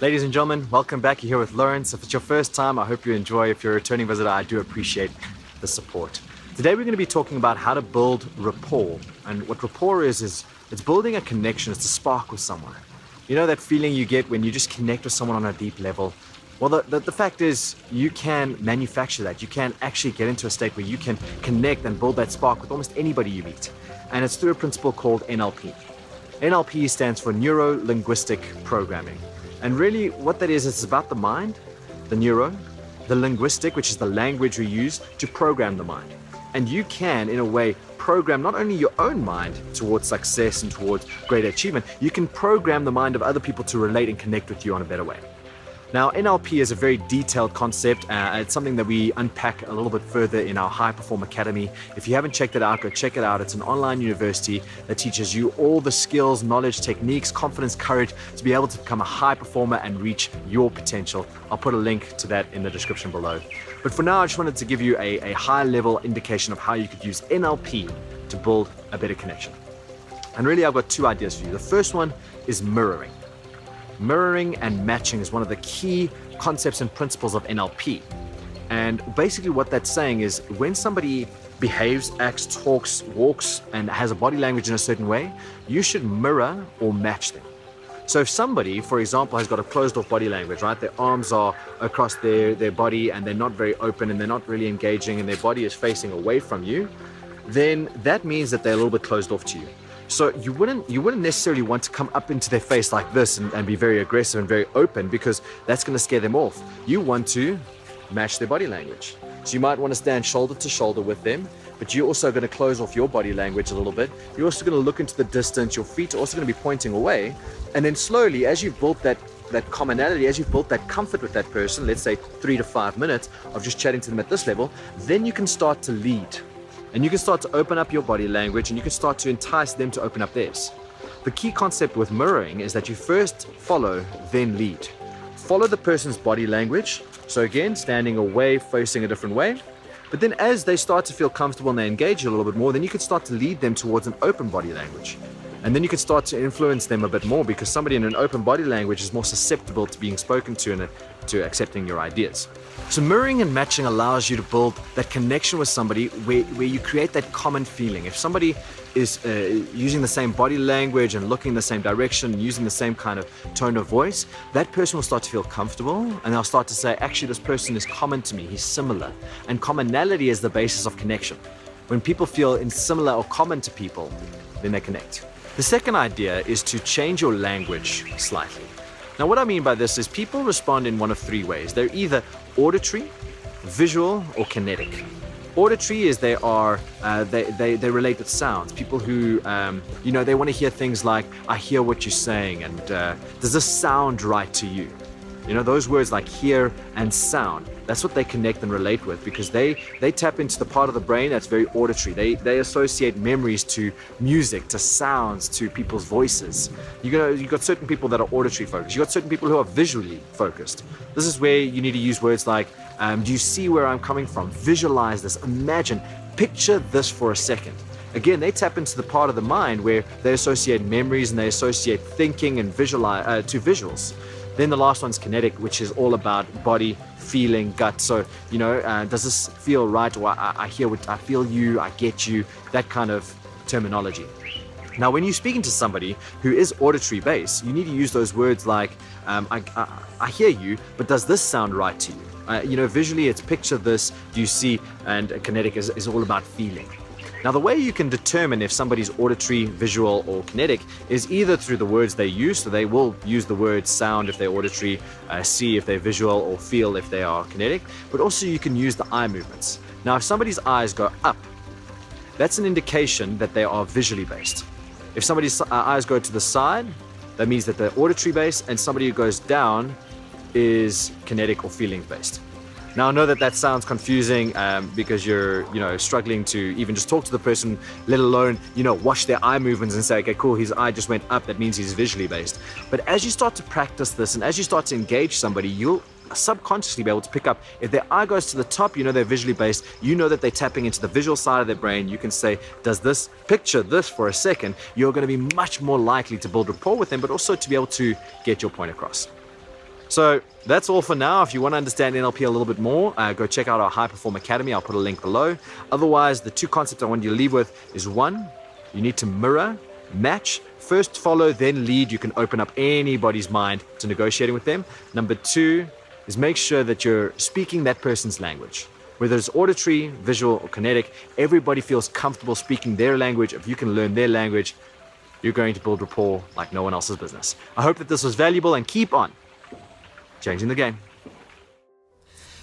Ladies and gentlemen, welcome back. You're here with Lawrence. If it's your first time, I hope you enjoy. If you're a returning visitor, I do appreciate the support. Today we're going to be talking about how to build rapport. And what rapport is it's building a connection, it's a spark with someone. You know that feeling you get when you just connect with someone on a deep level? Well, the fact is you can manufacture that. You can actually get into a state where you can connect and build that spark with almost anybody you meet. And it's through a principle called NLP. NLP stands for neuro-linguistic programming. And really what that is, it's about the mind, the neuro, the linguistic, which is the language we use to program the mind. And you can, in a way, program not only your own mind towards success and towards greater achievement, you can program the mind of other people to relate and connect with you on a better way. Now, NLP is a very detailed concept. It's something that we unpack a little bit further in our High Performacademy. If you haven't checked it out, go check it out. It's an online university that teaches you all the skills, knowledge, techniques, confidence, courage to be able to become a high performer and reach your potential. I'll put a link to that in the description below. But for now, I just wanted to give you a high-level indication of how you could use NLP to build a better connection. And really, I've got two ideas for you. The first one is mirroring. Mirroring and matching is one of the key concepts and principles of NLP. And basically what that's saying is when somebody behaves, acts, talks, walks, and has a body language in a certain way, you should mirror or match them. So if somebody, for example, has got a closed off body language, right? Their arms are across their body and they're not very open and they're not really engaging and their body is facing away from you, then that means that they're a little bit closed off to you. So you wouldn't necessarily want to come up into their face like this and be very aggressive and very open, because that's going to scare them off. You want to match their body language. So you might want to stand shoulder to shoulder with them, but you're also going to close off your body language a little bit. You're also going to look into the distance. Your feet are also going to be pointing away. And then slowly, as you've built that commonality, as you've built that comfort with that person, let's say 3 to 5 minutes of just chatting to them at this level, then you can start to lead. And you can start to open up your body language and you can start to entice them to open up theirs. The key concept with mirroring is that you first follow, then lead. Follow the person's body language. So again, standing away, facing a different way. But then as they start to feel comfortable and they engage a little bit more, then you can start to lead them towards an open body language. And then you can start to influence them a bit more, because somebody in an open body language is more susceptible to being spoken to and to accepting your ideas. So mirroring and matching allows you to build that connection with somebody where you create that common feeling. If somebody is using the same body language and looking the same direction, using the same kind of tone of voice, that person will start to feel comfortable and they'll start to say, actually, this person is common to me, he's similar. And commonality is the basis of connection. When people feel similar or common to people, then they connect. The second idea is to change your language slightly. Now, what I mean by this is people respond in one of three ways. They're either auditory, visual, or kinetic. Auditory is they relate with sounds. People who, they want to hear things like, I hear what you're saying, and does this sound right to you? You know, those words like hear and sound, that's what they connect and relate with, because they tap into the part of the brain that's very auditory. They associate memories to music, to sounds, to people's voices. You've got certain people that are auditory focused. You've got certain people who are visually focused. This is where you need to use words like, do you see where I'm coming from? Visualize this, imagine, picture this for a second. Again, they tap into the part of the mind where they associate memories and they associate thinking and to visuals. Then the last one's kinetic, which is all about body, feeling, gut. So, does this feel right? Or I hear what I feel you, I get you, that kind of terminology. Now, when you're speaking to somebody who is auditory based, you need to use those words like, I hear you, but does this sound right to you? Visually it's picture this, do you see? And kinetic is all about feeling. Now, the way you can determine if somebody's auditory, visual, or kinetic is either through the words they use. So they will use the word sound if they're auditory, see if they're visual, or feel if they are kinetic. But also you can use the eye movements. Now, if somebody's eyes go up, that's an indication that they are visually based. If somebody's eyes go to the side, that means that they're auditory based, and somebody who goes down is kinetic or feeling based. Now, I know that sounds confusing because you're, struggling to even just talk to the person, let alone, watch their eye movements and say, okay, cool, his eye just went up. That means he's visually based. But as you start to practice this and as you start to engage somebody, you'll subconsciously be able to pick up if their eye goes to the top, they're visually based, that they're tapping into the visual side of their brain. You can say, does this picture this for a second? You're going to be much more likely to build rapport with them, but also to be able to get your point across. So that's all for now. If you want to understand NLP a little bit more, go check out our High Performacademy. I'll put a link below. Otherwise, the two concepts I want you to leave with is one, you need to mirror, match, first follow, then lead. You can open up anybody's mind to negotiating with them. Number two is make sure that you're speaking that person's language. Whether it's auditory, visual, or kinetic, everybody feels comfortable speaking their language. If you can learn their language, you're going to build rapport like no one else's business. I hope that this was valuable, and keep on changing the game.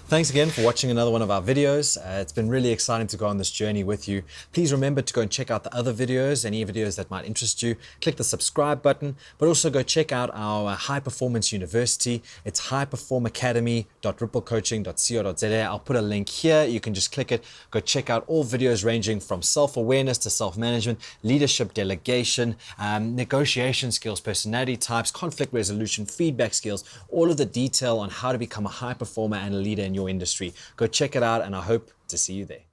Thanks again for watching another one of our videos. It's been really exciting to go on this journey with you. Please remember to go and check out the other videos, any videos that might interest you. Click the subscribe button, but also go check out our High Performance University. It's highperformacademy.ripplecoaching.co.za. I'll put a link here. You can just click it. Go check out all videos ranging from self-awareness to self-management, leadership, delegation, negotiation skills, personality types, conflict resolution, feedback skills, all of the detail on how to become a high performer and a leader in your industry. Go check it out, and I hope to see you there.